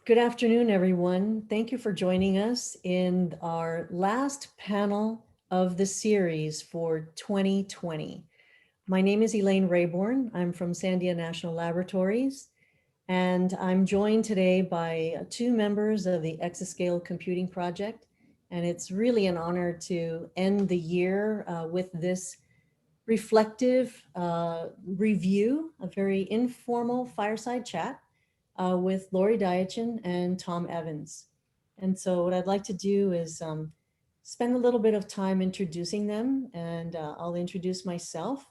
Good afternoon, everyone. Thank you for joining us in our last panel of the series for 2020. My name is Elaine Rayborn. I'm from Sandia National Laboratories, and I'm joined today by two members of the Exascale Computing Project. And it's really an honor to end the year with this reflective review, a very informal fireside chat with Laurie Diehchen and Tom Evans. And so what I'd like to do is spend a little bit of time introducing them, and I'll introduce myself.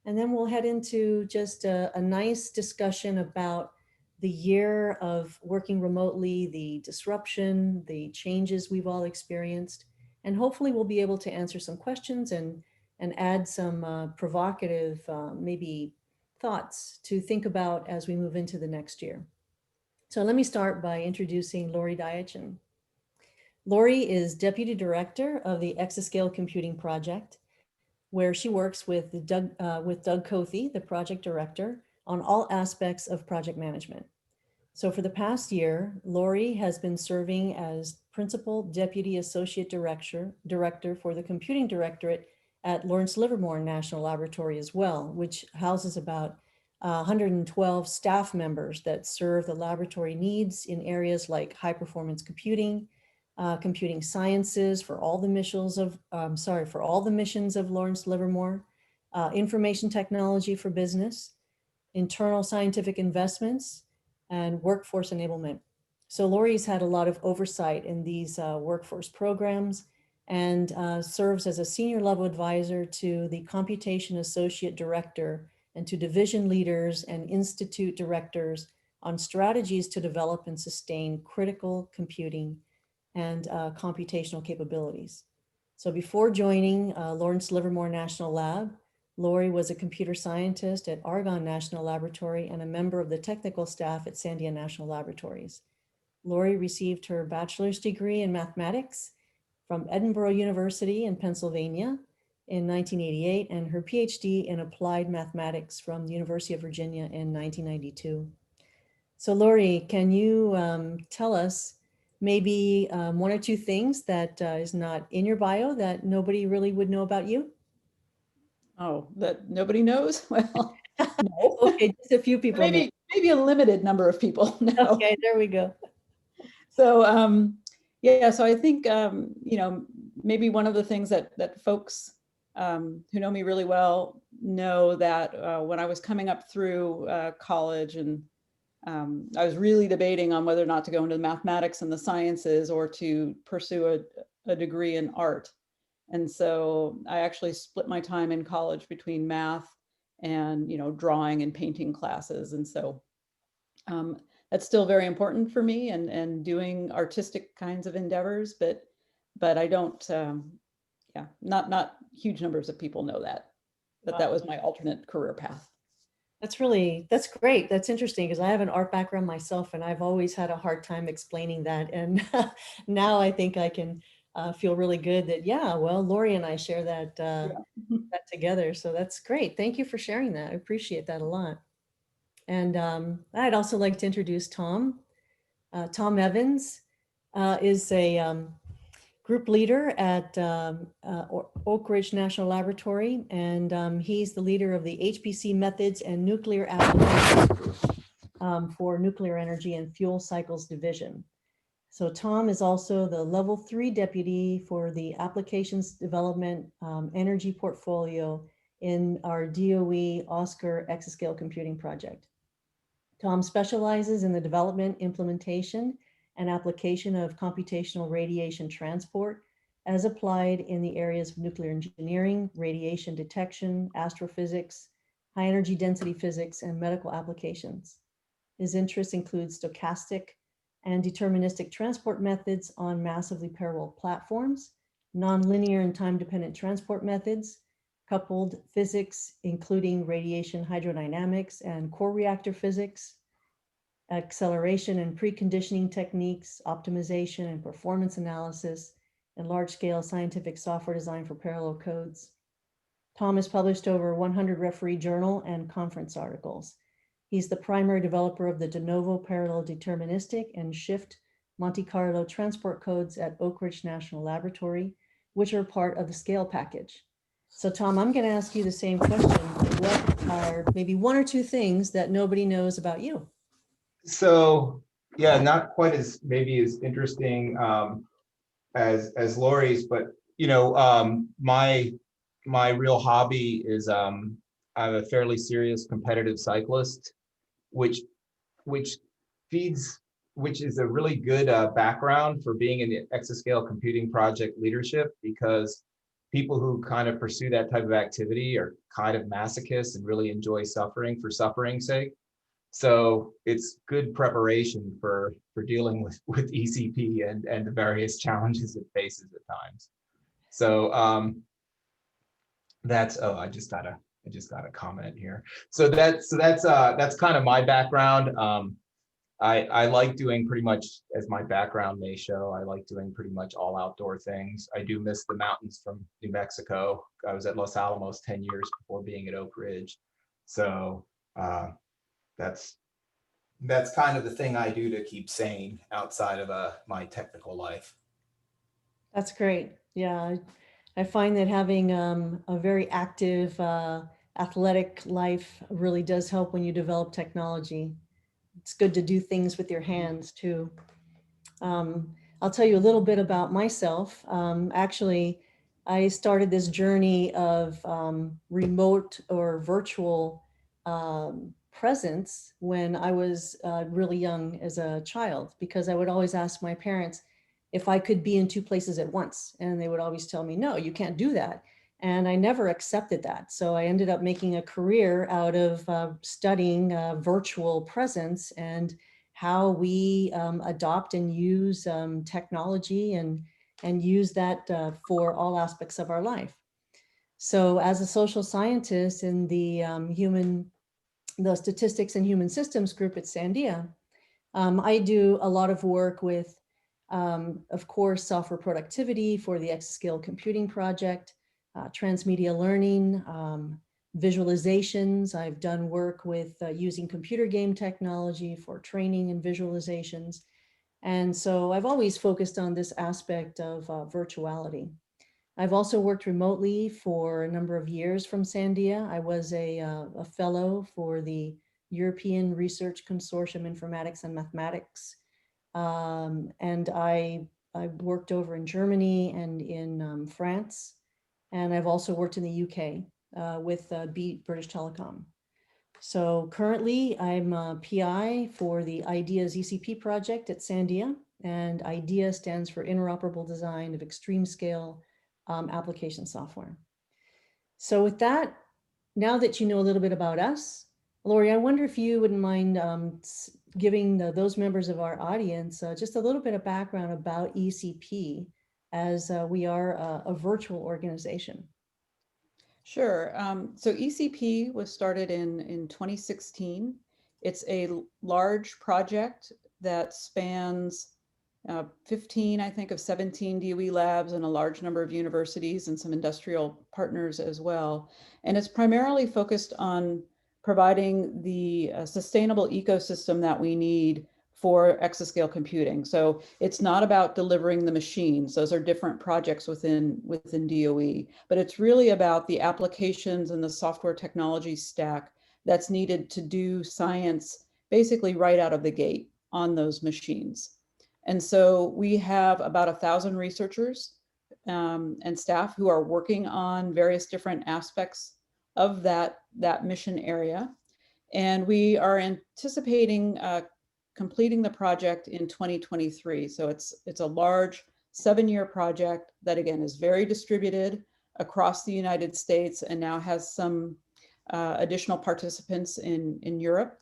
And then we'll head into just a nice discussion about the year of working remotely, the disruption, the changes we've all experienced. And hopefully we'll be able to answer some questions and add some provocative, maybe thoughts to think about as we move into the next year. So let me start by introducing Laurie Diehchen. Laurie is Deputy Director of the Exascale Computing Project, where she works with Doug Cothy, the Project Director, on all aspects of project management. So for the past year, Laurie has been serving as Principal Deputy Associate Director for the Computing Directorate at Lawrence Livermore National Laboratory as well, which houses about 112 staff members that serve the laboratory needs in areas like high performance computing, computing sciences for all the missions of Lawrence Livermore, information technology for business, internal scientific investments, and workforce enablement. So Laurie's had a lot of oversight in these workforce programs and serves as a senior level advisor to the Computation Associate Director and to division leaders and institute directors on strategies to develop and sustain critical computing and computational capabilities. So before joining Lawrence Livermore National Lab, Laurie was a computer scientist at Argonne National Laboratory and a member of the technical staff at Sandia National Laboratories. Laurie received her bachelor's degree in mathematics from Edinburgh University in Pennsylvania in 1988 and her PhD in applied mathematics from the University of Virginia in 1992. So Laurie, can you tell us maybe one or two things that is not in your bio that nobody really would know about you? Oh, that nobody knows? Well, no. Okay, just a few people know. Maybe a limited number of people know. Okay, there we go. So yeah, so I think maybe one of the things that folks who know me really well know that when I was coming up through college and I was really debating on whether or not to go into the mathematics and the sciences or to pursue a degree in art. And so I actually split my time in college between math and drawing and painting classes. And so that's still very important for me and doing artistic kinds of endeavors, but I don't yeah, not huge numbers of people know that that was my alternate career path. That's great. That's interesting because I have an art background myself and I've always had a hard time explaining that. And now I think I can feel really good that, yeah, well, Laurie and I share that, that together. So that's great. Thank you for sharing that. I appreciate that a lot. And I'd also like to introduce Tom. Tom Evans is a group leader at Oak Ridge National Laboratory, and he's the leader of the HPC Methods and Nuclear Applications Group for Nuclear Energy and Fuel Cycles Division. So Tom is also the Level 3 Deputy for the Applications Development Energy Portfolio in our DOE Oscar Exascale Computing Project. Tom specializes in the development, implementation, and application of computational radiation transport as applied in the areas of nuclear engineering, radiation detection, astrophysics, high energy density physics, and medical applications. His interests include stochastic and deterministic transport methods on massively parallel platforms, nonlinear and time-dependent transport methods, coupled physics, including radiation hydrodynamics and core reactor physics, acceleration and preconditioning techniques, optimization and performance analysis, and large-scale scientific software design for parallel codes. Tom has published over 100 referee journal and conference articles. He's the primary developer of the de novo parallel deterministic and shift Monte Carlo transport codes at Oak Ridge National Laboratory, which are part of the scale package. So Tom, I'm going to ask you the same question. What are maybe one or two things that nobody knows about you? So yeah, not quite as maybe as interesting as Laurie's, but my real hobby is I'm a fairly serious competitive cyclist, which which feeds which is a really good background for being in the exascale computing project leadership, because people who kind of pursue that type of activity are kind of masochists and really enjoy suffering for suffering's sake. So it's good preparation for dealing with ECP and the various challenges it faces at times. So that's I just got a comment here. So that's kind of my background. I like doing pretty much, as my background may show, I like doing pretty much all outdoor things. I do miss the mountains from New Mexico. I was at Los Alamos 10 years before being at Oak Ridge. So that's kind of the thing I do to keep sane outside of my technical life. That's great. Yeah, I find that having a very active athletic life really does help when you develop technology. It's good to do things with your hands too. I'll tell you a little bit about myself. Actually, I started this journey of remote or virtual presence when I was really young as a child, because I would always ask my parents if I could be in two places at once. And they would always tell me, no, you can't do that. And I never accepted that. So I ended up making a career out of studying virtual presence and how we adopt and use technology and use that for all aspects of our life. So as a social scientist in the the statistics and human systems group at Sandia, I do a lot of work with, of course, software productivity for the exascale computing project, transmedia learning, visualizations. I've done work with using computer game technology for training and visualizations. And so I've always focused on this aspect of virtuality. I've also worked remotely for a number of years from Sandia. I was a fellow for the European Research Consortium Informatics and Mathematics. And I worked over in Germany and in France. And I've also worked in the UK with Beat British Telecom. So currently I'm a PI for the IDEAS-ECP project at Sandia, and IDEA stands for Interoperable Design of Extreme Scale Application Software. So with that, now that you know a little bit about us, Laurie, I wonder if you wouldn't mind giving those members of our audience just a little bit of background about ECP, as we are a virtual organization. Sure. So ECP was started in 2016. It's a large project that spans 15, I think, of 17 DOE labs and a large number of universities and some industrial partners as well. And it's primarily focused on providing the sustainable ecosystem that we need for exascale computing. So it's not about delivering the machines. Those are different projects within DOE, but it's really about the applications and the software technology stack that's needed to do science basically right out of the gate on those machines. And so we have about 1,000 researchers and staff who are working on various different aspects of that mission area. And we are anticipating completing the project in 2023. So it's a large 7-year project that, again, is very distributed across the United States and now has some additional participants in Europe,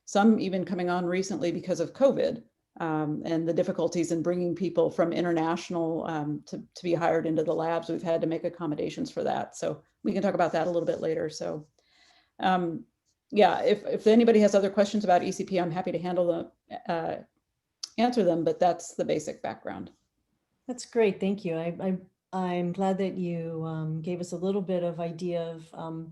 some even coming on recently because of COVID. And the difficulties in bringing people from international to be hired into the labs. We've had to make accommodations for that. So we can talk about that a little bit later. So yeah, if anybody has other questions about ECP, I'm happy to handle them, answer them, but that's the basic background. That's great. Thank you. I'm glad that you gave us a little bit of idea of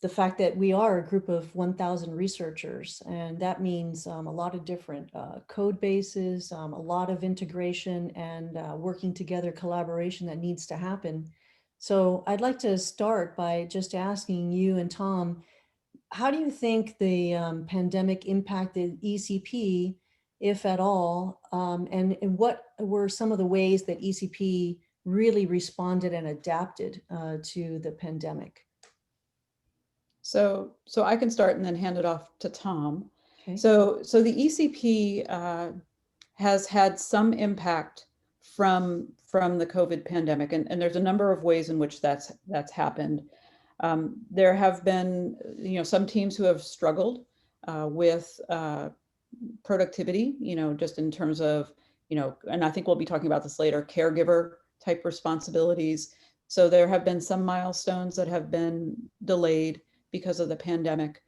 the fact that we are a group of 1,000 researchers, and that means a lot of different code bases, a lot of integration and working together, collaboration that needs to happen. So I'd like to start by just asking you and Tom, how do you think the pandemic impacted ECP, if at all, and what were some of the ways that ECP really responded and adapted to the pandemic? So I can start and then hand it off to Tom. Okay. So the ECP has had some impact from the COVID pandemic, and there's a number of ways in which that's happened. There have been, some teams who have struggled with productivity, just in terms of, and I think we'll be talking about this later, caregiver type responsibilities. So there have been some milestones that have been delayed because of the pandemic.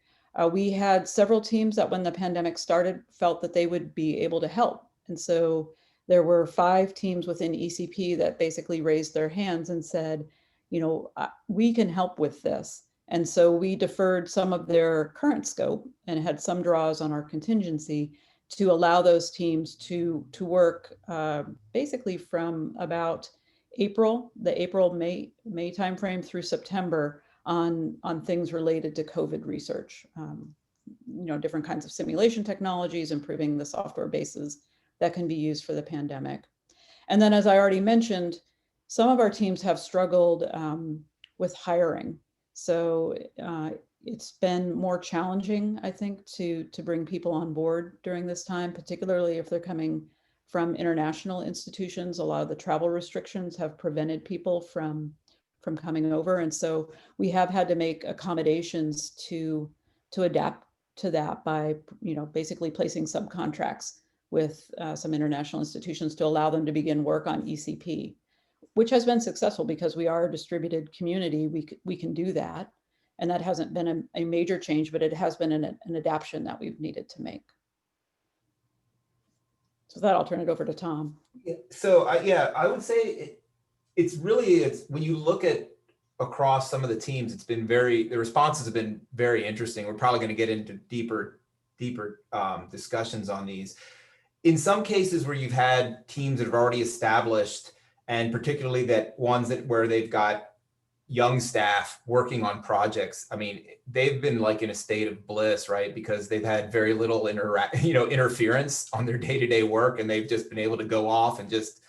We had several teams that when the pandemic started felt that they would be able to help. And so there were 5 teams within ECP that basically raised their hands and said, we can help with this. And so we deferred some of their current scope and had some draws on our contingency to allow those teams to work basically from about the April-May timeframe through September on things related to COVID research, different kinds of simulation technologies, improving the software bases that can be used for the pandemic. And then, as I already mentioned, some of our teams have struggled with hiring. So it's been more challenging, I think, to bring people on board during this time, particularly if they're coming from international institutions. A lot of the travel restrictions have prevented people from coming over. And so we have had to make accommodations to adapt to that by, basically placing subcontracts with some international institutions to allow them to begin work on ECP, which has been successful because we are a distributed community. We can do that. And that hasn't been a major change, but it has been an adaptation that we've needed to make. So with that, I'll turn it over to Tom. Yeah, so I would say it's when you look at across some of the teams, the responses have been very interesting. We're probably going to get into deeper discussions on these. In some cases where you've had teams that have already established, and particularly where they've got young staff working on projects, I mean, they've been like in a state of bliss, right? Because they've had very little interference on their day-to-day work, and they've just been able to go off and just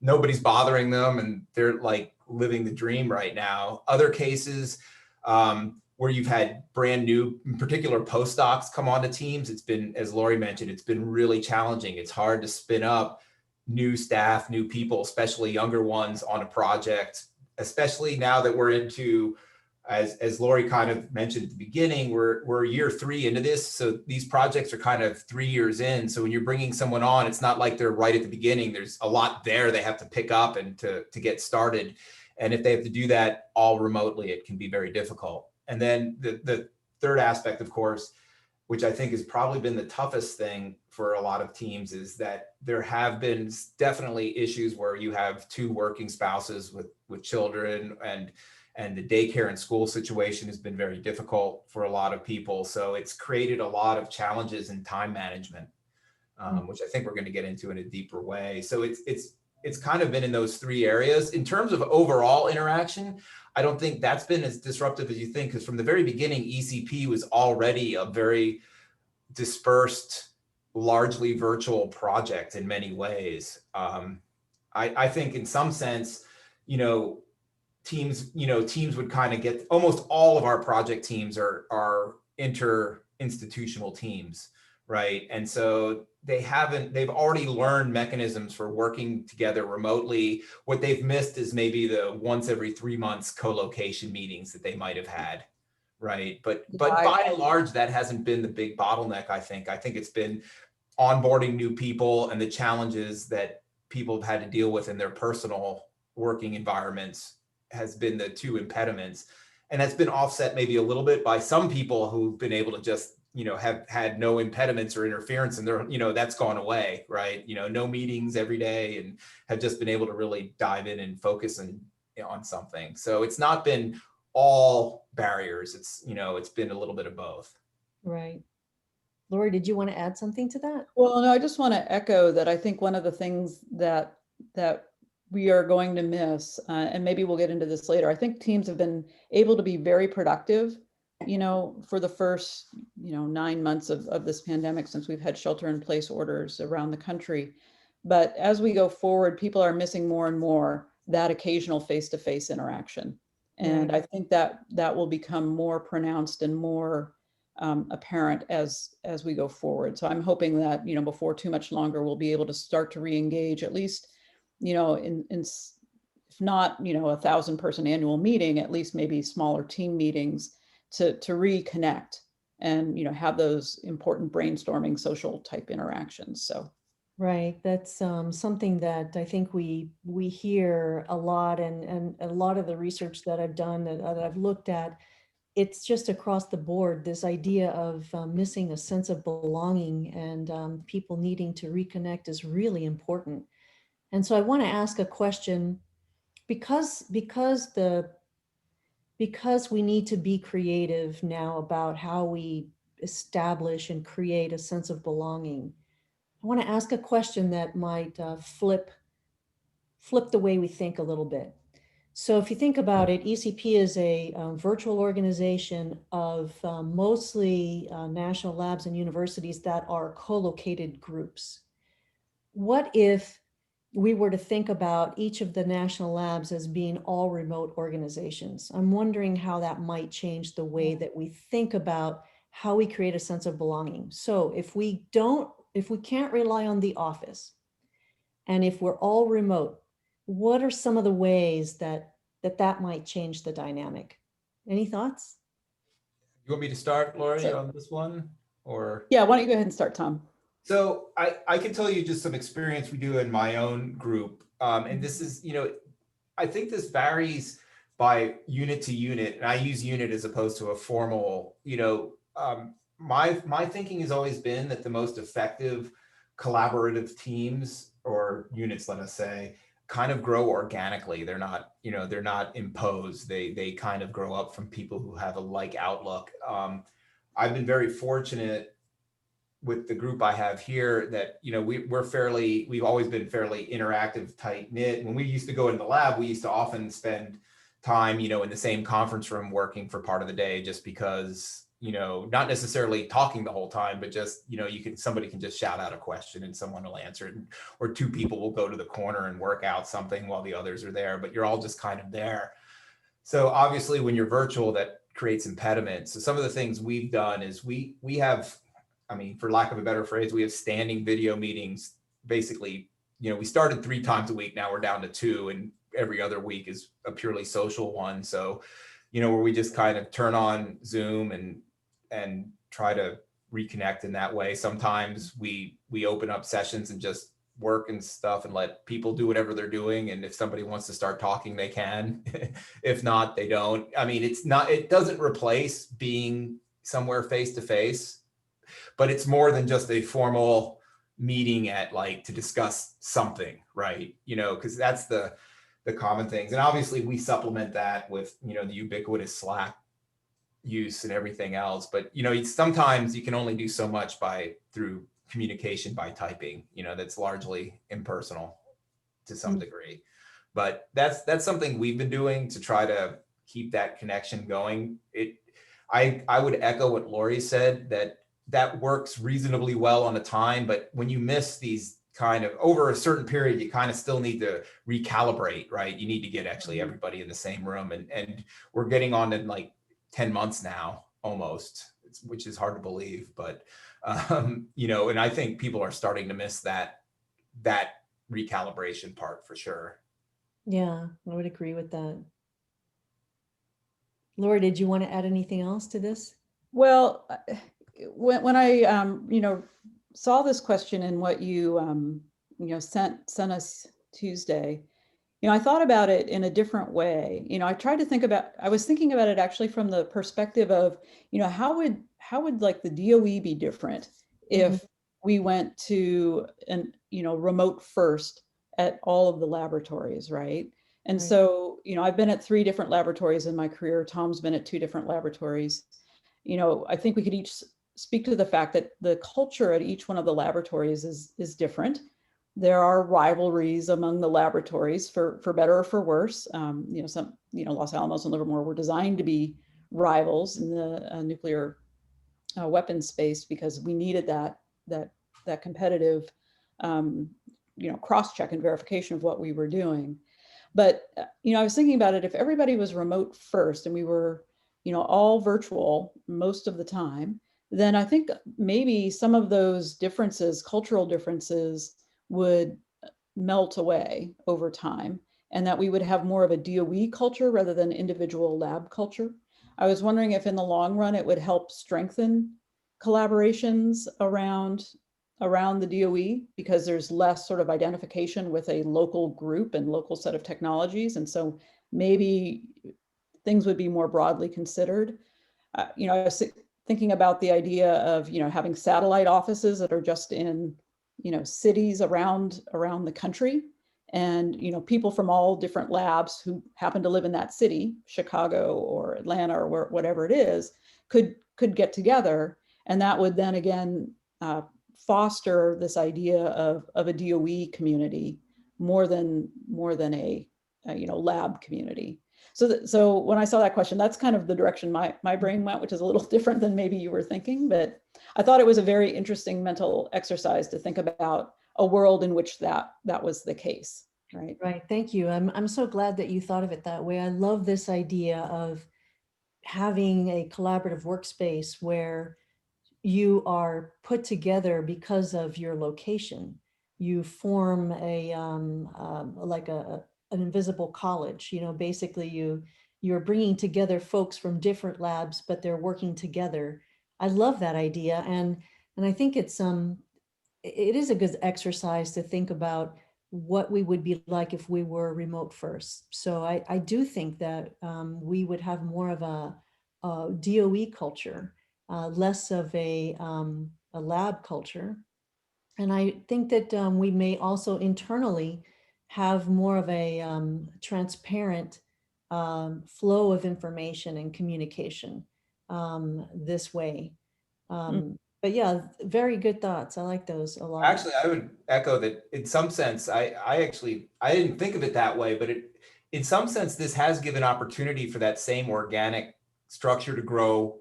nobody's bothering them, and they're like living the dream right now. Other cases where you've had brand new, in particular postdocs come onto teams, it's been, as Laurie mentioned, it's been really challenging. It's hard to spin up new staff, new people, especially younger ones on a project, especially now that we're into, as Laurie kind of mentioned at the beginning, we're year 3 into this. So these projects are kind of 3 years in. So when you're bringing someone on, it's not like they're right at the beginning. There's a lot there they have to pick up and to get started. And if they have to do that all remotely, it can be very difficult. And then the third aspect, of course, which I think has probably been the toughest thing for a lot of teams, is that there have been definitely issues where you have 2 working spouses with children, and the daycare and school situation has been very difficult for a lot of people. So it's created a lot of challenges in time management, which I think we're going to get into in a deeper way. So it's kind of been in those 3 areas. In terms of overall interaction, I don't think that's been as disruptive as you think, because from the very beginning, ECP was already a very dispersed, largely virtual project in many ways. I think in some sense, teams would kind of get, almost all of our project teams are inter-institutional teams, right? And so they've already learned mechanisms for working together remotely. What they've missed is maybe the once every 3 months co-location meetings that they might have had, right? But by and large, that hasn't been the big bottleneck, I think. I think it's been onboarding new people and the challenges that people have had to deal with in their personal working environments has been the 2 impediments. And that's been offset maybe a little bit by some people who've been able to just have had no impediments or interference, and they're, that's gone away, right? No meetings every day, and have just been able to really dive in and focus on something. So it's not been all barriers. It's, it's been a little bit of both. Right. Laurie, did you want to add something to that? Well, no, I just want to echo that. I think one of the things that we are going to miss, and maybe we'll get into this later, I think teams have been able to be very productive, for the first, 9 months of this pandemic, since we've had shelter in place orders around the country. But as we go forward, people are missing more and more that occasional face-to-face interaction. And I think that will become more pronounced and more apparent as we go forward. So I'm hoping that, before too much longer, we'll be able to start to re-engage, at least, in if not, 1,000-person annual meeting, at least maybe smaller team meetings to reconnect and, have those important brainstorming social type interactions. So. Right. That's something that I think we hear a lot, and a lot of the research that I've done, that I've looked at, it's just across the board, this idea of missing a sense of belonging, and people needing to reconnect is really important. And so I want to ask a question, because we need to be creative now about how we establish and create a sense of belonging. I want to ask a question that might flip the way we think a little bit. So if you think about it, ECP is a virtual organization of mostly national labs and universities that are co-located groups. What if we were to think about each of the national labs as being all remote organizations? I'm wondering how that might change the way that we think about how we create a sense of belonging. So if we can't rely on the office, and if we're all remote, what are some of the ways that might change the dynamic? Any thoughts? You want me to start, Laurie, on this one? Or yeah, why don't you go ahead and start, Tom? So I can tell you just some experience we do in my own group. And this is, I think this varies by unit to unit. And I use unit as opposed to a formal, my thinking has always been that the most effective collaborative teams, or units, let us say, kind of grow organically. They're not, they're not imposed. They kind of grow up from people who have a like outlook. I've been very fortunate with the group I have here that, we've always been fairly interactive, tight knit. When we used to go in the lab, we used to often spend time, in the same conference room working for part of the day, just because, not necessarily talking the whole time, but just, somebody can just shout out a question and someone will answer it, or two people will go to the corner and work out something while the others are there, but you're all just kind of there. So obviously when you're virtual, that creates impediments. So some of the things we've done is we have, for lack of a better phrase, we have standing video meetings. Basically, we started 3 times a week. Now we're down to 2, and every other week is a purely social one. So, where we just kind of turn on Zoom and try to reconnect in that way. Sometimes we open up sessions and just work and stuff and let people do whatever they're doing. And if somebody wants to start talking, they can. If not, they don't. It doesn't replace being somewhere face to face, but it's more than just a formal meeting to discuss something, right? Because that's the common things. And obviously we supplement that with, the ubiquitous Slack use and everything else. But, sometimes you can only do so much through communication by typing, that's largely impersonal to some degree. But that's something we've been doing to try to keep that connection going. I would echo what Laurie said, that works reasonably well on a time, but when you miss these kind of over a certain period, you kind of still need to recalibrate, right? You need to get actually everybody in the same room, and we're getting on to 10 months now almost, which is hard to believe, but and I think people are starting to miss that recalibration part for sure. Yeah, I would agree with that. Laura, did you want to add anything else to this? Well, when I saw this question and what you sent us Tuesday, I thought about it in a different way. I was thinking about it actually from the perspective of, how would like the DOE be different if we went to remote first at all of the laboratories, right? And Right. so, I've been at 3 different laboratories in my career. Tom's been at 2 different laboratories. I think we could each speak to the fact that the culture at each one of the laboratories is different. There are rivalries among the laboratories for better or for worse. Los Alamos and Livermore were designed to be rivals in the nuclear weapons space because we needed that competitive, cross check and verification of what we were doing. But I was thinking about it. If everybody was remote first and we were, all virtual most of the time, then I think maybe some of those differences, cultural differences, would melt away over time, and that we would have more of a DOE culture rather than individual lab culture. I was wondering if in the long run it would help strengthen collaborations around the DOE, because there's less sort of identification with a local group and local set of technologies. And so maybe things would be more broadly considered. I was thinking about the idea of, having satellite offices that are just in, cities around the country. And, people from all different labs who happen to live in that city, Chicago or Atlanta or whatever it is, could get together. And that would then again foster this idea of a DOE community more than a lab community. So when I saw that question, that's kind of the direction my brain went, which is a little different than maybe you were thinking. But I thought it was a very interesting mental exercise to think about a world in which that was the case. Right. Right. Thank you. I'm so glad that you thought of it that way. I love this idea of having a collaborative workspace where you are put together because of your location. You form like an invisible college. Basically you're bringing together folks from different labs, but they're working together. I love that idea, and I think it is a good exercise to think about what we would be like if we were remote first. So I do think that we would have more of a DOE culture, less of a lab culture. And I think that we may also internally have more of a transparent flow of information and communication this way. But yeah, very good thoughts. I like those a lot. Actually, I would echo that in some sense. I didn't think of it that way, but in some sense, this has given opportunity for that same organic structure to grow,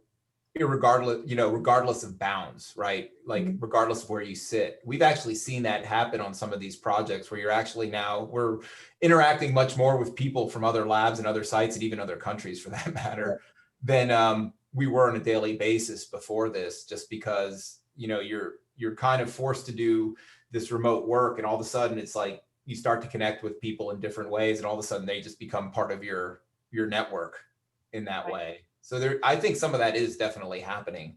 regardless of bounds, right? Like regardless of where you sit. We've actually seen that happen on some of these projects where we're interacting much more with people from other labs and other sites and even other countries for that matter than we were on a daily basis before this, just because, you're kind of forced to do this remote work, and all of a sudden it's like you start to connect with people in different ways, and all of a sudden they just become part of your network in that way. So I think some of that is definitely happening.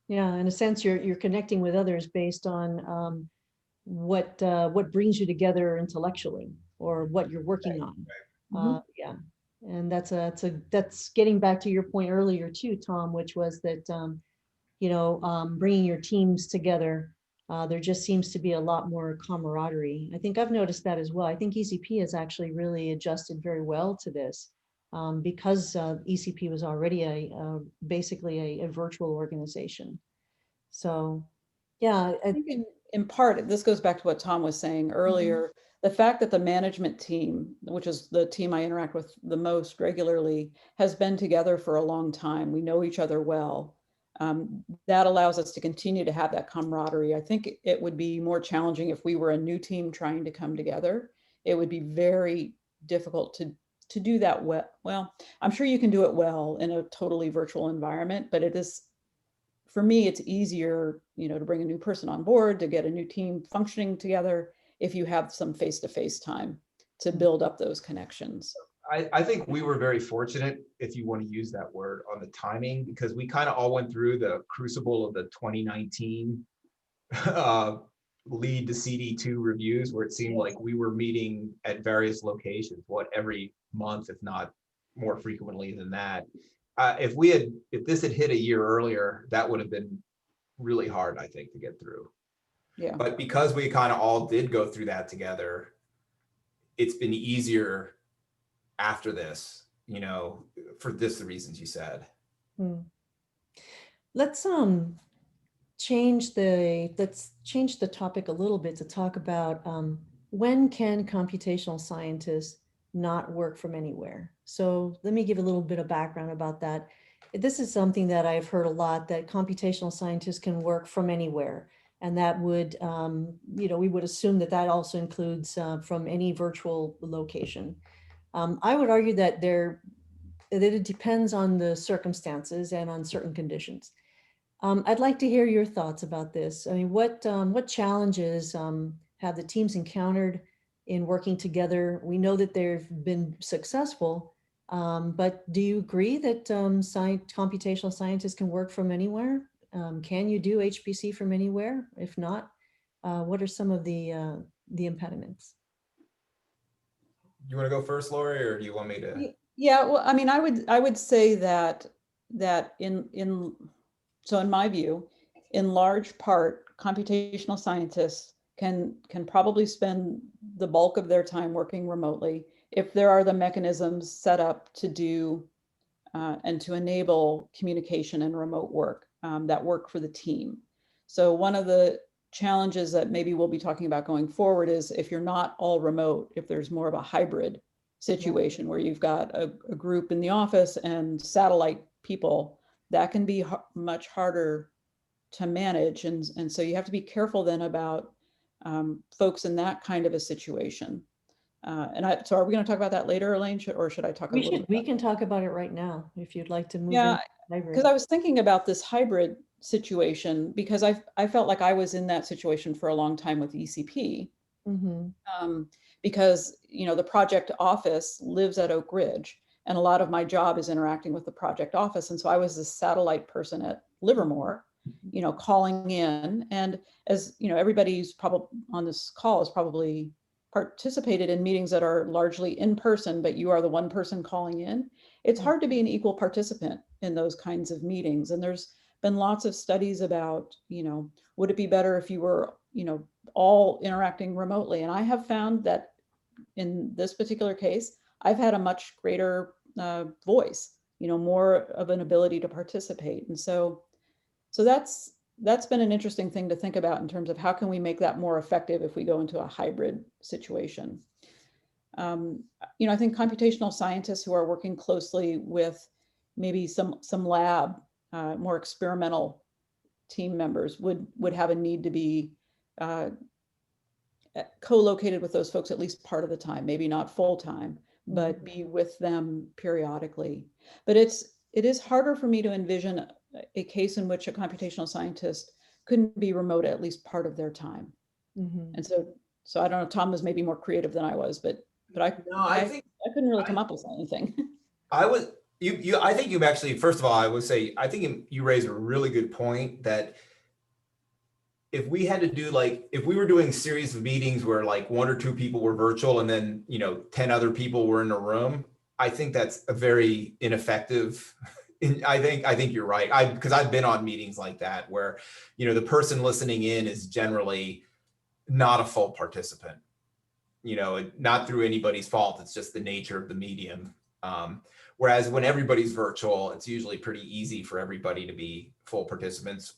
Yeah, in a sense, you're connecting with others based on what brings you together intellectually or what you're working on. Yeah, and that's getting back to your point earlier too, Tom, which was that bringing your teams together. There just seems to be a lot more camaraderie. I think I've noticed that as well. I think ECP has actually really adjusted very well to this because ECP was already basically a virtual organization. So, yeah. I think in part, this goes back to what Tom was saying earlier, the fact that the management team, which is the team I interact with the most regularly, has been together for a long time. We know each other well. That allows us to continue to have that camaraderie. I think it would be more challenging if we were a new team trying to come together. It would be very difficult to do that well. Well, I'm sure you can do it well in a totally virtual environment, but it is, for me, it's easier, to bring a new person on board, to get a new team functioning together if you have some face-to-face time to build up those connections. I think we were very fortunate, if you want to use that word, on the timing, because we kind of all went through the crucible of the 2019 lead to CD2 reviews, where it seemed like we were meeting at various locations, every month, if not more frequently than that. If this had hit a year earlier, that would have been really hard, I think, to get through. Yeah. But because we kind of all did go through that together, it's been easier after this, for the reasons you said. Hmm. Let's change the topic a little bit to talk about when can computational scientists not work from anywhere. So let me give a little bit of background about that. This is something that I've heard a lot, that computational scientists can work from anywhere. And that would, we would assume that that also includes from any virtual location. I would argue that it depends on the circumstances and on certain conditions. I'd like to hear your thoughts about this. I mean, what challenges have the teams encountered in working together? We know that they've been successful, but do you agree that computational scientists can work from anywhere? Can you do HPC from anywhere? If not, what are some of the impediments? You want to go first, Laurie, or do you want me to? Yeah, well, I mean, I would say that so in my view, in large part, computational scientists can probably spend the bulk of their time working remotely if there are the mechanisms set up to do and to enable communication and remote work that work for the team. So one of the challenges that maybe we'll be talking about going forward is if you're not all remote, if there's more of a hybrid situation where you've got a group in the office and satellite people, that can be much harder to manage. And so you have to be careful then about folks in that kind of a situation. So are we going to talk about that later, Elaine, or should I talk a little bit? We can talk about it right now if you'd like to move Yeah, in. because I was thinking about this hybrid situation because I felt like I was in that situation for a long time with ECP. Because the project office lives at Oak Ridge, and a lot of my job is interacting with the project office. And so I was a satellite person at Livermore, calling in. And as everybody who's probably on this call has probably participated in meetings that are largely in person, but you are the one person calling in. It's hard to be an equal participant in those kinds of meetings. And there's been lots of studies about, would it be better if you were, all interacting remotely? And I have found that in this particular case, I've had a much greater voice, more of an ability to participate. And so that's been an interesting thing to think about in terms of how can we make that more effective if we go into a hybrid situation. I think computational scientists who are working closely with maybe some lab, more experimental team members would have a need to be co-located with those folks at least part of the time, maybe not full time, but be with them periodically. But it is harder for me to envision a case in which a computational scientist couldn't be remote at least part of their time. And so I don't know, Tom was maybe more creative than I was, but I couldn't really come up with anything. I think you've actually, first of all, I would say, I think you raised a really good point that if we had to do if we were doing a series of meetings where one or two people were virtual and then, 10 other people were in a room, I think that's a very ineffective. I think you're right. Because I've been on meetings like that where, the person listening in is generally not a full participant, not through anybody's fault. It's just the nature of the medium. Whereas when everybody's virtual, it's usually pretty easy for everybody to be full participants.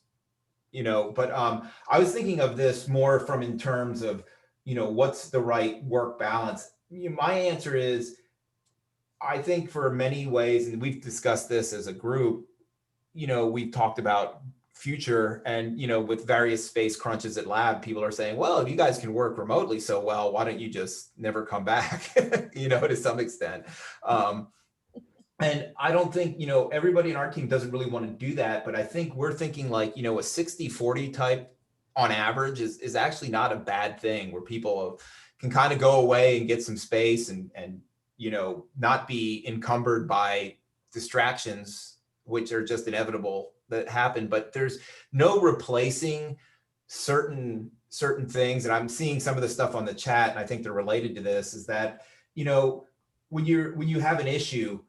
But I was thinking of this more from in terms of, what's the right work balance? My answer is, I think for many ways, and we've discussed this as a group, we've talked about future and, with various space crunches at lab, people are saying, well, if you guys can work remotely so well, why don't you just never come back, to some extent. And I don't think, everybody in our team doesn't really want to do that, but I think we're thinking a 60-40 type on average is actually not a bad thing, where people can kind of go away and get some space and not be encumbered by distractions, which are just inevitable that happen. But there's no replacing certain things. And I'm seeing some of the stuff on the chat, and I think they're related to this, is that, when you have an issue,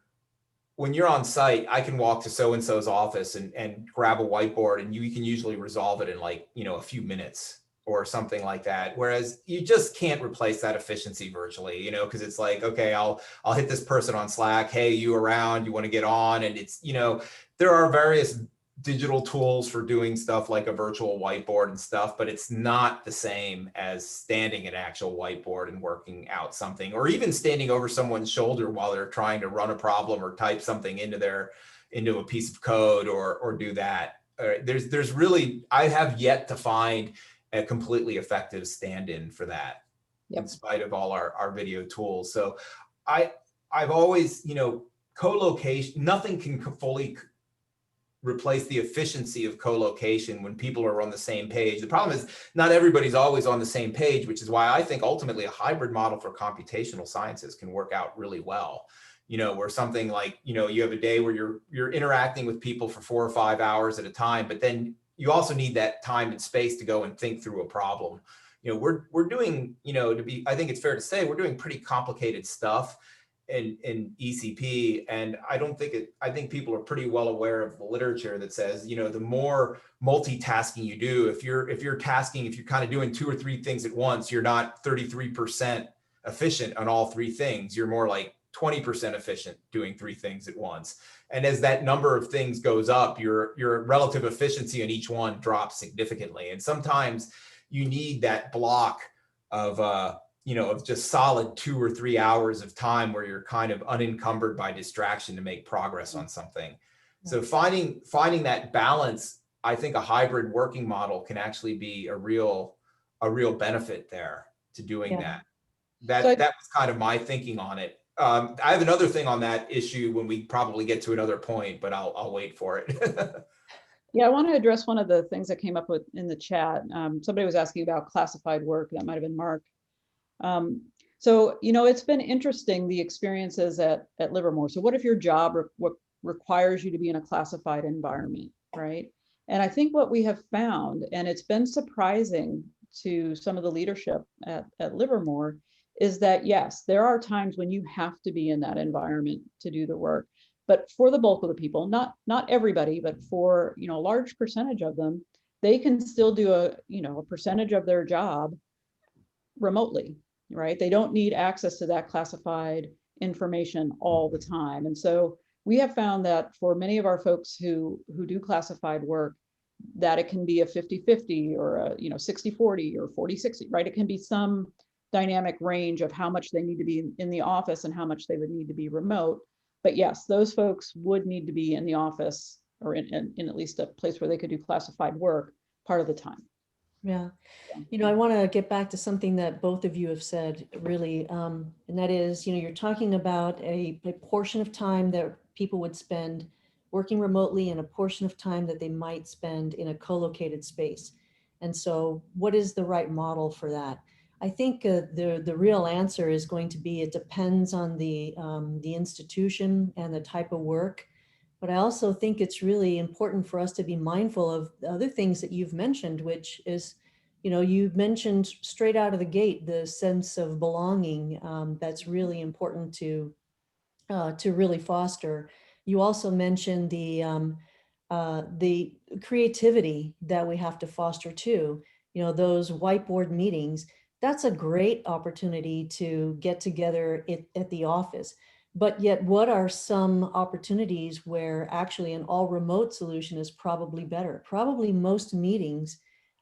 when you're on site, I can walk to so-and-so's office and grab a whiteboard, and you can usually resolve it in a few minutes or something like that. Whereas you just can't replace that efficiency virtually, you know, because it's like, okay, I'll hit this person on Slack, hey, you around, you want to get on? And it's, you know, there are various digital tools for doing stuff like a virtual whiteboard and stuff, but it's not the same as standing at an actual whiteboard and working out something, or even standing over someone's shoulder while they're trying to run a problem or type something into a piece of code or do that. There's really, I have yet to find a completely effective stand-in for that, in spite of all our video tools. So I've always, you know, co-location, nothing can fully replace the efficiency of co-location when people are on the same page. The problem is not everybody's always on the same page, which is why I think ultimately a hybrid model for computational sciences can work out really well. You know, where something like, you know, you have a day where you're interacting with people for 4 or 5 hours at a time, but then you also need that time and space to go and think through a problem. You know, we're doing, you know, I think it's fair to say we're doing pretty complicated stuff in ECP. And I think people are pretty well aware of the literature that says, you know, the more multitasking you do, if you're kind of doing 2 or 3 things at once, you're not 33% efficient on all 3 things. You're more like 20% efficient doing 3 things at once. And as that number of things goes up, your relative efficiency on each one drops significantly. And sometimes you need that block of, you know, of just solid 2 or 3 hours of time where you're kind of unencumbered by distraction to make progress on something. So finding that balance, I think a hybrid working model can actually be a real benefit there to doing that. That was kind of my thinking on it. I have another thing on that issue when we probably get to another point, but I'll wait for it. Yeah, I want to address one of the things that came up in the chat. Somebody was asking about classified work. That might have been Mark. So, you know, it's been interesting, the experiences at Livermore. So what if your job requires you to be in a classified environment, right? And I think what we have found, and it's been surprising to some of the leadership at Livermore, is that yes, there are times when you have to be in that environment to do the work. But for the bulk of the people, not everybody, but for, you know, a large percentage of them, they can still do a percentage of their job remotely, right? They don't need access to that classified information all the time. And so we have found that for many of our folks who do classified work, that it can be a 50-50 or a 60-40 or 40-60, right? It can be some dynamic range of how much they need to be in the office and how much they would need to be remote. But yes, those folks would need to be in the office or in at least a place where they could do classified work part of the time. Yeah. You know, I want to get back to something that both of you have said really, and that is, you know, you're talking about a portion of time that people would spend working remotely and a portion of time that they might spend in a co-located space. And so what is the right model for that? I think the real answer is going to be, it depends on the institution and the type of work. But I also think it's really important for us to be mindful of the other things that you've mentioned, which is, you know, you mentioned straight out of the gate, the sense of belonging. That's really important to really foster. You also mentioned the creativity that we have to foster too. You know, those whiteboard meetings, that's a great opportunity to get together at the office. But yet, what are some opportunities where actually an all remote solution is probably better? Probably most meetings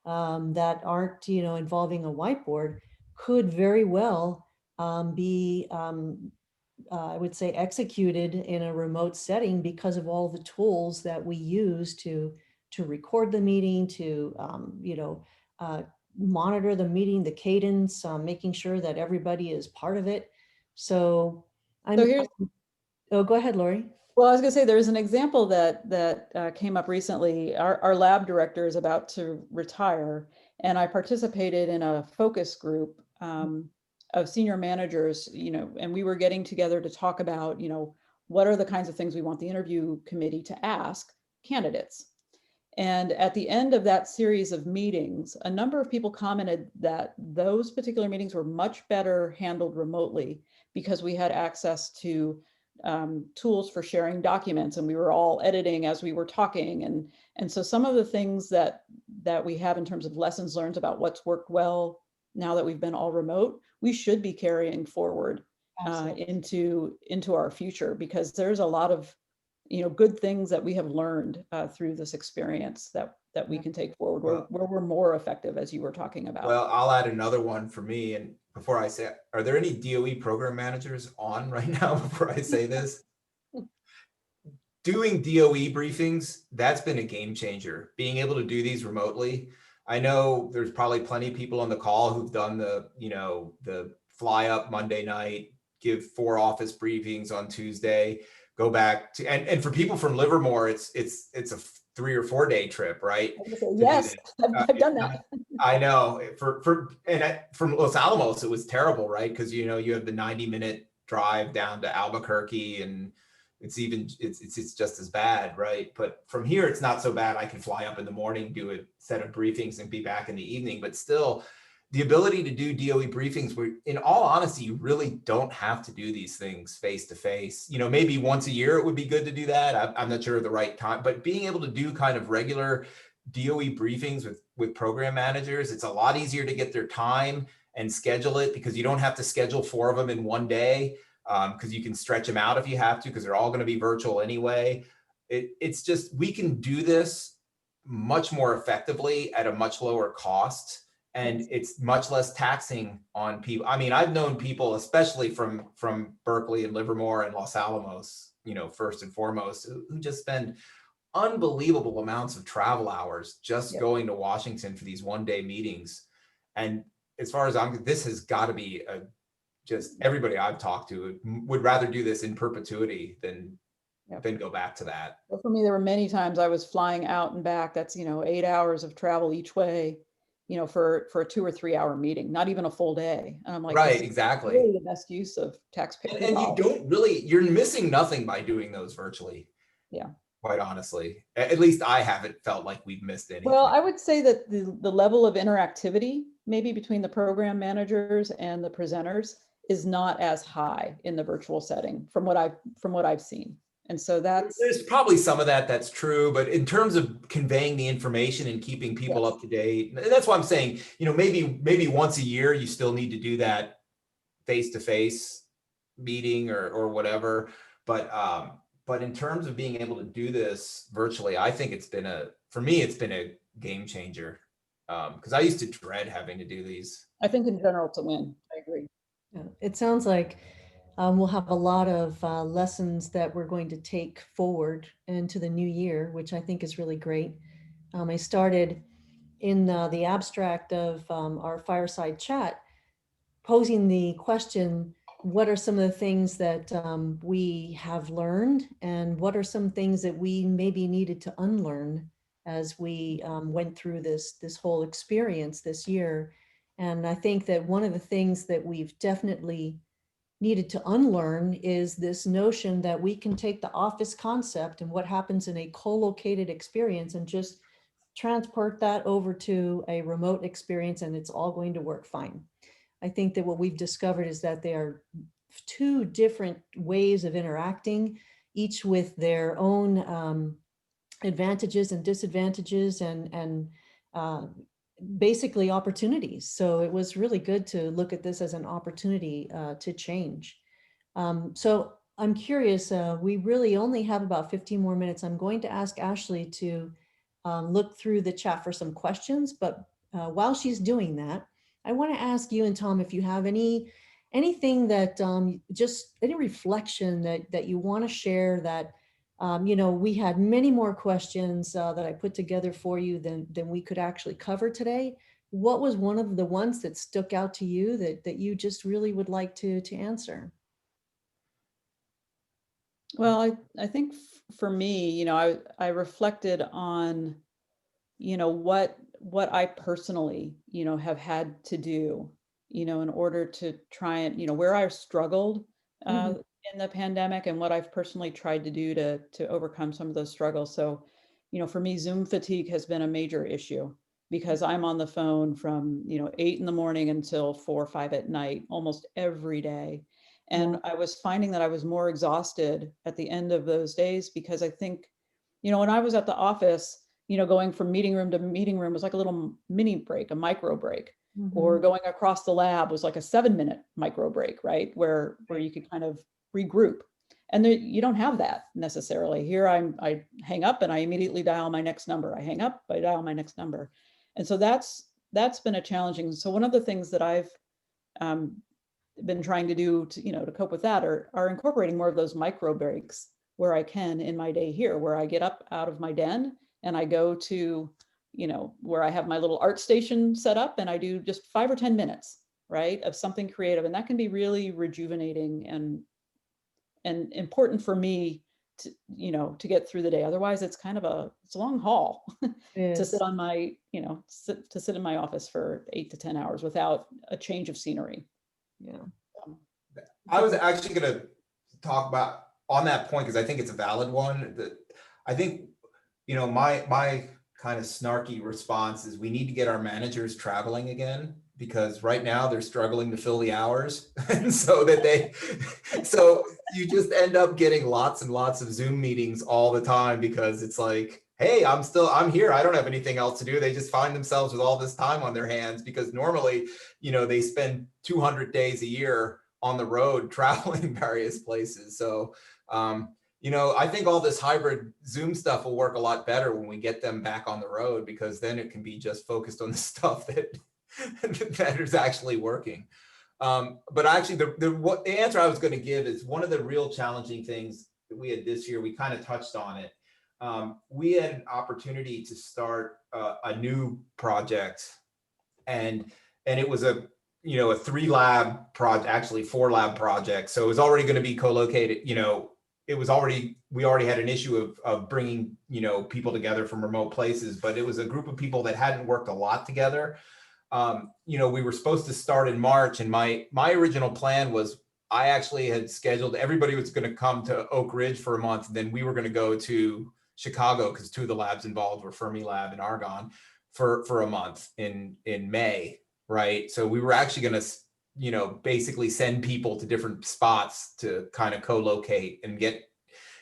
that aren't, you know, involving a whiteboard could very well be, I would say, executed in a remote setting because of all the tools that we use to record the meeting, to monitor the meeting, the cadence, making sure that everybody is part of it. So oh, go ahead, Laurie. Well, I was going to say there's an example that came up recently. Our lab director is about to retire, and I participated in a focus group of senior managers, you know, and we were getting together to talk about, you know, what are the kinds of things we want the interview committee to ask candidates. And at the end of that series of meetings, a number of people commented that those particular meetings were much better handled remotely because we had access to tools for sharing documents, and we were all editing as we were talking. And so some of the things that that we have in terms of lessons learned about what's worked well now that we've been all remote, we should be carrying forward into our future, because there's a lot of good things that we have learned through this experience that we can take forward where we're more effective, as you were talking about. Well, I'll add another one for me. And before I say, are there any DOE program managers on right now before I say this? Doing DOE briefings, that's been a game changer. Being able to do these remotely. I know there's probably plenty of people on the call who've done the fly up Monday night, give 4 office briefings on Tuesday, go back to, and for people from Livermore, it's a 3 or 4 day trip, right? Yes, I've done that. I know from Los Alamos, it was terrible, right? Because you have the 90-minute drive down to Albuquerque, and it's just as bad, right? But from here, it's not so bad. I can fly up in the morning, do a set of briefings, and be back in the evening. But still, the ability to do DOE briefings, where in all honesty, you really don't have to do these things face to face. Maybe once a year it would be good to do that. I'm not sure of the right time, but being able to do kind of regular DOE briefings with program managers, it's a lot easier to get their time and schedule it, because you don't have to schedule 4 of them in one day, because you can stretch them out if you have to, because they're all going to be virtual anyway. It's just, we can do this much more effectively at a much lower cost, and it's much less taxing on people. I mean, I've known people, especially from Berkeley and Livermore and Los Alamos, first and foremost, who just spend unbelievable amounts of travel hours just going to Washington for these one-day meetings. And as far as this has got to be just everybody I've talked to would rather do this in perpetuity than go back to that. Well, for me, there were many times I was flying out and back. That's 8 hours of travel each way, for a 2 or 3 hour meeting, not even a full day. And I'm like, right, exactly. Really the best use of taxpayer dollars. And you're missing nothing by doing those virtually. Yeah. Quite honestly, at least I haven't felt like we've missed anything. Well, I would say that the level of interactivity maybe between the program managers and the presenters is not as high in the virtual setting from what I've seen. And so there's probably some of that's true, but in terms of conveying the information and keeping people up to date, and that's why I'm saying, maybe once a year you still need to do that face-to-face meeting or whatever. But in terms of being able to do this virtually, I think for me, it's been a game changer. Because I used to dread having to do these. I think in general it's a win. I agree. Yeah, it sounds like we'll have a lot of lessons that we're going to take forward into the new year, which I think is really great. I started in the abstract of our fireside chat posing the question, what are some of the things that we have learned, and what are some things that we maybe needed to unlearn as we went through this whole experience this year? And I think that one of the things that we've definitely needed to unlearn is this notion that we can take the office concept and what happens in a co-located experience and just transport that over to a remote experience, and it's all going to work fine. I think that what we've discovered is that they are 2 different ways of interacting, each with their own advantages and disadvantages and basically opportunities. So it was really good to look at this as an opportunity to change. So I'm curious, we really only have about 15 more minutes. I'm going to ask Ashley to look through the chat for some questions, but while she's doing that, I want to ask you and Tom if you have anything that just any reflection that you want to share that we had many more questions that I put together for you than we could actually cover today. What was one of the ones that stuck out to you that you just really would like to answer? Well, I think for me, I reflected on, what I personally, have had to do, in order to try and, where I struggled in the pandemic and what I've personally tried to do to overcome some of those struggles. So, for me, Zoom fatigue has been a major issue because I'm on the phone from, 8 in the morning until 4 or 5 at night, almost every day. And I was finding that I was more exhausted at the end of those days because I think, when I was at the office, going from meeting room to meeting room was like a little mini break, a micro break. Mm-hmm. Or going across the lab was like a 7-minute micro break, right? Where you could kind of regroup. And there, you don't have that necessarily. Here I hang up and I immediately dial my next number. I hang up, I dial my next number. And so that's been a challenging. So one of the things that I've been trying to do to cope with that are incorporating more of those micro breaks where I can in my day here, where I get up out of my den and I go to where I have my little art station set up and I do just 5 or 10 minutes, right, of something creative. And that can be really rejuvenating and important for me to get through the day. Otherwise, it's kind of a long haul to sit on my, to sit in my office for 8 to 10 hours without a change of scenery. Yeah. I was actually going to talk about on that point because I think it's a valid one. That I think, my kind of snarky response is we need to get our managers traveling again, because right now they're struggling to fill the hours. And so you just end up getting lots and lots of Zoom meetings all the time because it's like, hey, I'm here. I don't have anything else to do. They just find themselves with all this time on their hands because normally, they spend 200 days a year on the road traveling various places. So, I think all this hybrid Zoom stuff will work a lot better when we get them back on the road, because then it can be just focused on the stuff that is actually working. But actually, the answer I was going to give is one of the real challenging things that we had this year. We kind of touched on it. We had an opportunity to start a new project, and it was a 3 lab project, actually 4 lab project. So it was already going to be co-located. We already had an issue of bringing people together from remote places, but it was a group of people that hadn't worked a lot together. We were supposed to start in March, and my original plan was I actually had scheduled everybody was going to come to Oak Ridge for a month, and then we were going to go to Chicago because 2 of the labs involved were Fermilab and Argonne for a month in May, right? So we were actually going to basically send people to different spots to kind of co-locate and get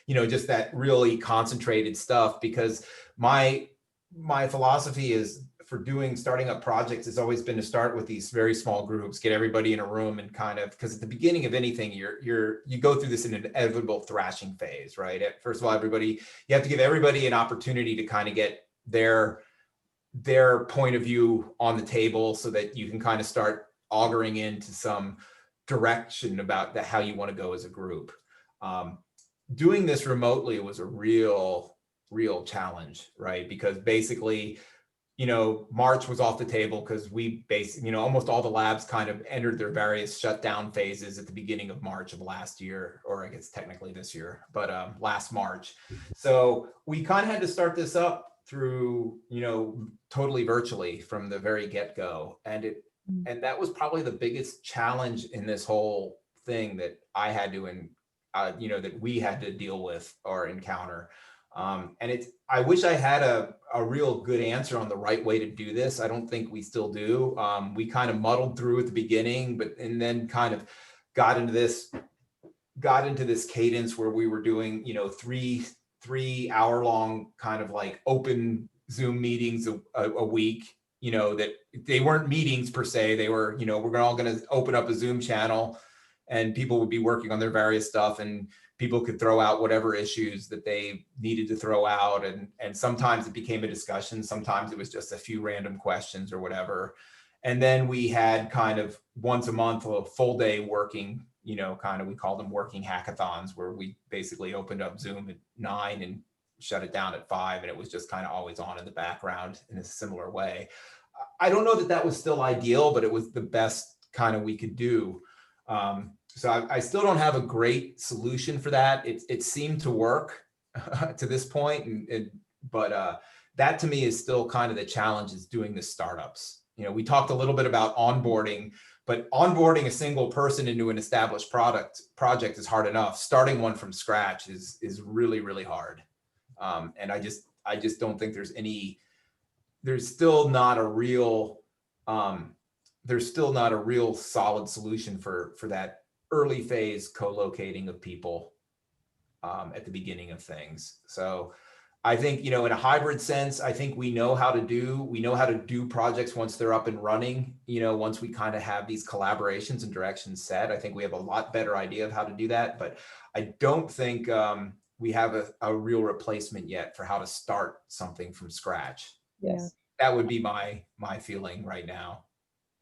just that really concentrated stuff, because my philosophy is starting up projects has always been to start with these very small groups, get everybody in a room, and kind of, because at the beginning of anything, you go through this inevitable thrashing phase, right? First of all, you have to give everybody an opportunity to kind of get their point of view on the table so that you can kind of start auguring into some direction about how you want to go as a group. Doing this remotely was a real challenge, right? Because basically, March was off the table because we almost all the labs kind of entered their various shutdown phases at the beginning of March of last year, or I guess technically this year, but last March. So we kind of had to start this up through, totally virtually from the very get-go. And that was probably the biggest challenge in this whole thing that I had to, that we had to deal with or encounter. And I wish I had a real good answer on the right way to do this. I don't think we still do. We kind of muddled through at the beginning, and then kind of got into this cadence where we were doing, 3-hour-long kind of like open Zoom meetings a week, that they weren't meetings per se. They were, we're all going to open up a Zoom channel and people would be working on their various stuff, and people could throw out whatever issues that they needed to throw out. And sometimes it became a discussion. Sometimes it was just a few random questions or whatever. And then we had kind of once a month, a full day working, kind of, we called them working hackathons, where we basically opened up Zoom at 9 and shut it down at 5. And it was just kind of always on in the background in a similar way. I don't know that was still ideal, but it was the best kind of we could do. So I still don't have a great solution for that. It seemed to work to this point, but that to me is still kind of the challenge, is doing the startups. We talked a little bit about onboarding, but onboarding a single person into an established project is hard enough. Starting one from scratch is really, really hard. And I just don't think there's still not a real solid solution for that early phase co-locating of people at the beginning of things. So I think, in a hybrid sense, I think we know how to do projects once they're up and running. Once we kind of have these collaborations and directions set, I think we have a lot better idea of how to do that. But I don't think we have a real replacement yet for how to start something from scratch. Yes. That would be my feeling right now.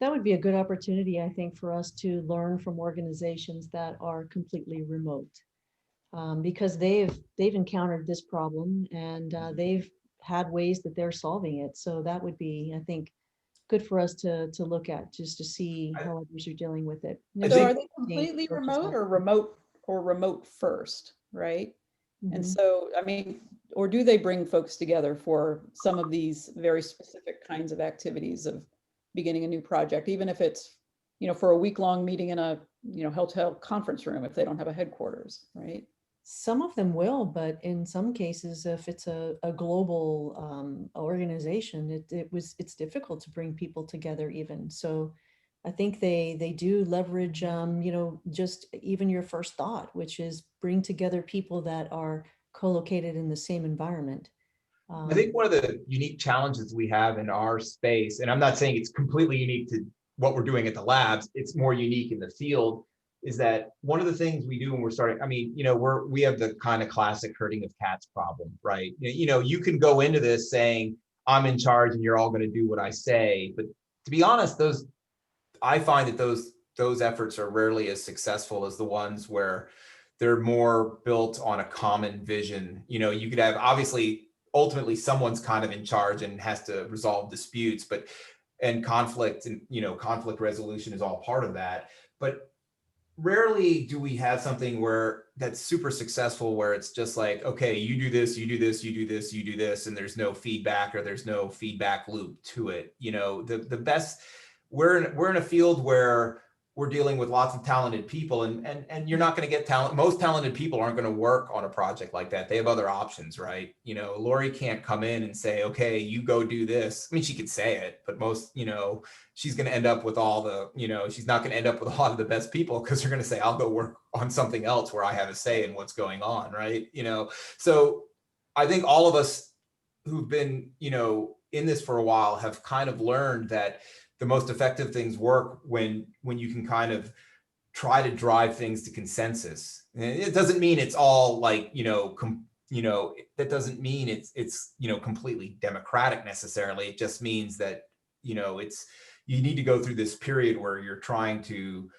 That would be a good opportunity, I think, for us to learn from organizations that are completely remote. Because they've encountered this problem, and they've had ways that they're solving it. So that would be, I think, good for us to look at, just to see how others are dealing with it. So are they completely remote or remote first, right? And so, I mean, or do they bring folks together for some of these very specific kinds of activities of beginning a new project, even if it's, for a week-long meeting in a, hotel conference room if they don't have a headquarters, right? Some of them will, but in some cases, if it's a global organization, it's difficult to bring people together even. So I think they do leverage, just even your first thought, which is bring together people that are co-located in the same environment. I think one of the unique challenges we have in our space, and I'm not saying it's completely unique to what we're doing at the labs, it's more unique in the field, is that one of the things we do when we're starting, I mean, we have the kind of classic herding of cats problem, right? You can go into this saying, I'm in charge and you're all going to do what I say. But to be honest, I find that those efforts are rarely as successful as the ones where they're more built on a common vision. You could have, obviously, ultimately someone's kind of in charge and has to resolve disputes, and conflict and, conflict resolution is all part of that. But rarely do we have something where that's super successful, where it's just like, okay, you do this, you do this, you do this, you do this, and there's no feedback, or there's no feedback loop to it. The best, we're in a field where we're dealing with lots of talented people, and you're not going to get talent. Most talented people aren't going to work on a project like that. They have other options, right? Laurie can't come in and say, okay, you go do this. I mean, she could say it, but most, she's going to end up with all the, she's not going to end up with a lot of the best people, because they're going to say, I'll go work on something else where I have a say in what's going on, right? So I think all of us who've been, in this for a while have kind of learned that the most effective things work when you can kind of try to drive things to consensus. And it doesn't mean it's all like, that doesn't mean it's completely democratic necessarily. It just means that, you need to go through this period where you're trying to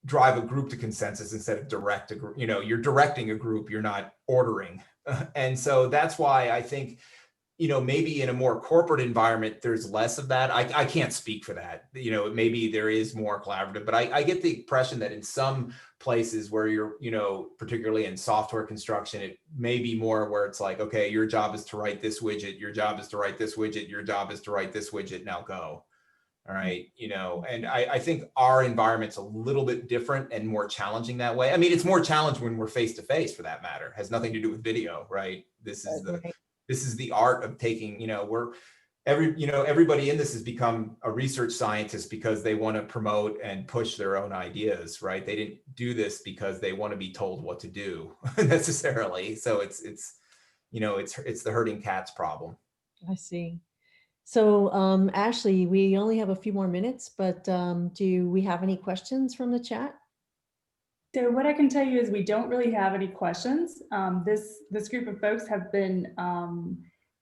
drive a group to consensus instead of direct a group. You're directing a group, you're not ordering. And so that's why I think, maybe in a more corporate environment, there's less of that. I can't speak for that. Maybe there is more collaborative, but I get the impression that in some places where you're, particularly in software construction, it may be more where it's like, okay, your job is to write this widget, your job is to write this widget, your job is to write this widget, now go. All right. And I think our environment's a little bit different and more challenging that way. I mean, it's more challenging when we're face to face, for that matter. It has nothing to do with video, right? This is the art of taking, everybody in this has become a research scientist because they want to promote and push their own ideas, right? They didn't do this because they want to be told what to do necessarily. So it's the herding cats problem. I see. So Ashley, we only have a few more minutes, but do we have any questions from the chat? So what I can tell you is we don't really have any questions. This group of folks have been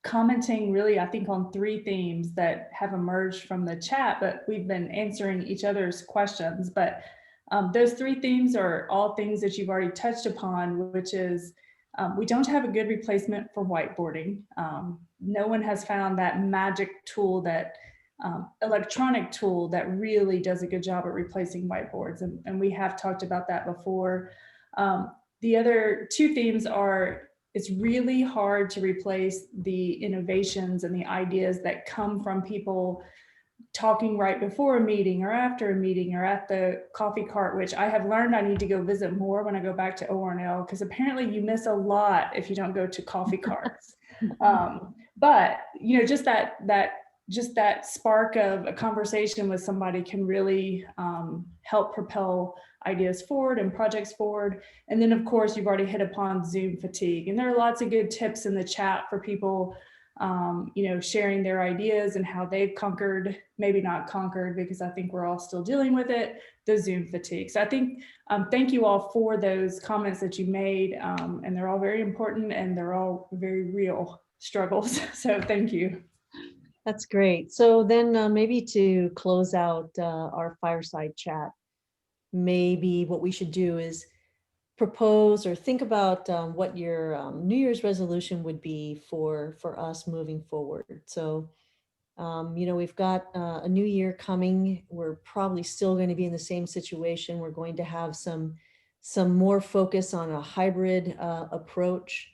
commenting really, I think, on 3 themes that have emerged from the chat, but we've been answering each other's questions. But those 3 themes are all things that you've already touched upon, which is we don't have a good replacement for whiteboarding. No one has found that magic tool, that electronic tool that really does a good job at replacing whiteboards. And we have talked about that before. The other 2 themes are, it's really hard to replace the innovations and the ideas that come from people talking right before a meeting or after a meeting or at the coffee cart, which I have learned I need to go visit more when I go back to ORNL, because apparently you miss a lot if you don't go to coffee carts. But just that just that spark of a conversation with somebody can really help propel ideas forward and projects forward. And then of course, you've already hit upon Zoom fatigue. And there are lots of good tips in the chat for people sharing their ideas and how they've conquered, maybe not conquered, because I think we're all still dealing with it, the Zoom fatigue. So I think, thank you all for those comments that you made. And they're all very important and they're all very real struggles. So thank you. That's great. So then maybe to close out our fireside chat, maybe what we should do is propose or think about what your New Year's resolution would be for us moving forward. So, we've got a new year coming. We're probably still going to be in the same situation. We're going to have some more focus on a hybrid approach.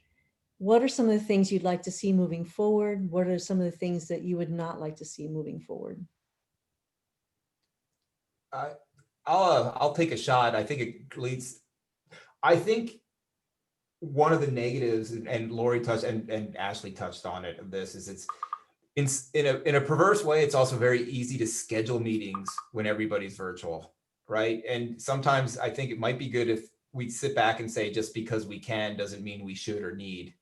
What are some of the things you'd like to see moving forward? What are some of the things that you would not like to see moving forward? I'll take a shot. I think it leads. I think one of the negatives, and Laurie touched and Ashley touched on it, of this is it's in a perverse way, it's also very easy to schedule meetings when everybody's virtual, right? And sometimes I think it might be good if we sit back and say, just because we can doesn't mean we should or need.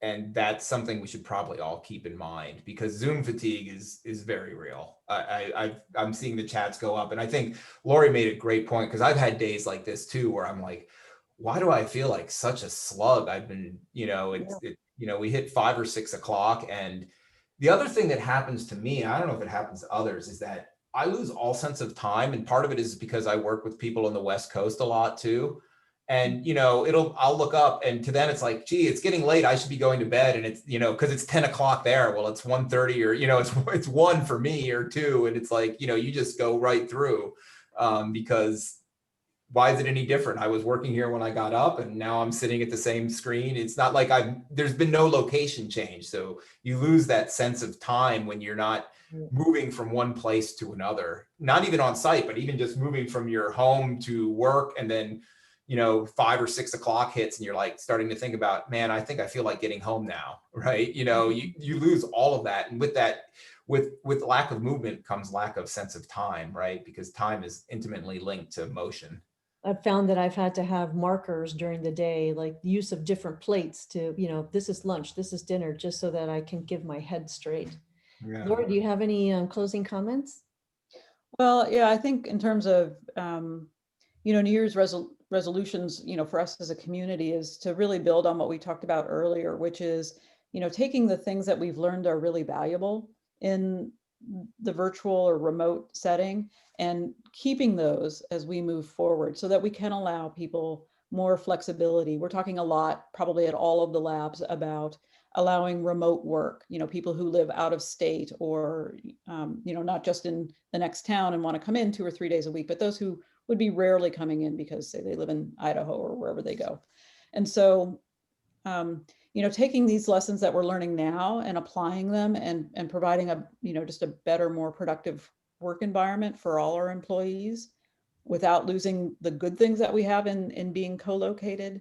And that's something we should probably all keep in mind, because Zoom fatigue is very real. I'm seeing the chats go up, and I think Laurie made a great point, because I've had days like this too, where I'm like, why do I feel like such a slug? I've been, we hit 5 or 6 o'clock. And the other thing that happens to me, I don't know if it happens to others, is that I lose all sense of time. And part of it is because I work with people on the West Coast a lot too. And, I'll look up, and to them it's like, gee, it's getting late, I should be going to bed. And it's, because it's 10 o'clock there. Well, it's 1:30 or, it's 1 for me or 2. And it's like, you just go right through, because why is it any different? I was working here when I got up, and now I'm sitting at the same screen. It's not like there's been no location change. So you lose that sense of time when you're not moving from one place to another, not even on site, but even just moving from your home to work. And then, 5 or 6 o'clock hits, and you're like starting to think about, man, I think I feel like getting home now. Right. You lose all of that. And with that, with lack of movement comes lack of sense of time, right? Because time is intimately linked to motion. I've found that I've had to have markers during the day, like the use of different plates to, this is lunch, this is dinner, just so that I can give my head straight. Yeah. Laura, do you have any closing comments? Well, yeah, I think in terms of, New Year's resolutions, for us as a community, is to really build on what we talked about earlier, which is, taking the things that we've learned are really valuable in the virtual or remote setting, and keeping those as we move forward so that we can allow people more flexibility. We're talking a lot, probably at all of the labs, about allowing remote work, people who live out of state, or, not just in the next town and want to come in 2 or 3 days a week, but those who would be rarely coming in because, say, they live in Idaho or wherever they go. And so, taking these lessons that we're learning now and applying them, and providing a, just a better, more productive work environment for all our employees without losing the good things that we have in being co-located,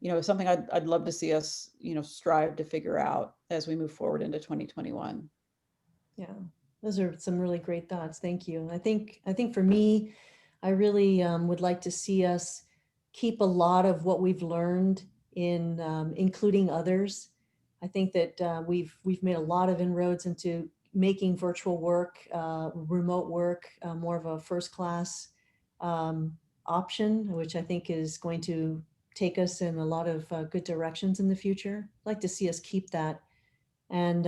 is something I'd love to see us, strive to figure out as we move forward into 2021. Yeah, those are some really great thoughts. Thank you. I think for me, I really would like to see us keep a lot of what we've learned in including others. I think that we've made a lot of inroads into making virtual work, remote work, more of a first class option, which I think is going to take us in a lot of good directions in the future. I'd like to see us keep that. And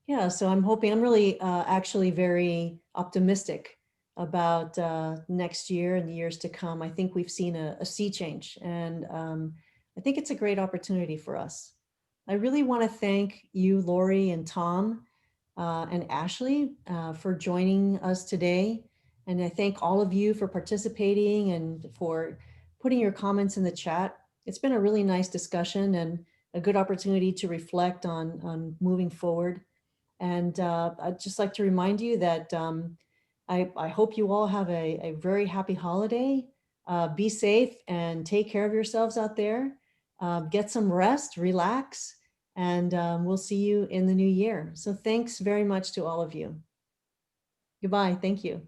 yeah, so I'm really actually very optimistic about next year and the years to come. I think we've seen a sea change, and I think it's a great opportunity for us. I really want to thank you, Laurie and Tom and Ashley for joining us today. And I thank all of you for participating and for putting your comments in the chat. It's been a really nice discussion and a good opportunity to reflect on moving forward. And I'd just like to remind you that I hope you all have a very happy holiday. Be safe and take care of yourselves out there. Get some rest, relax, And we'll see you in the new year. So thanks very much to all of you. Goodbye. Thank you.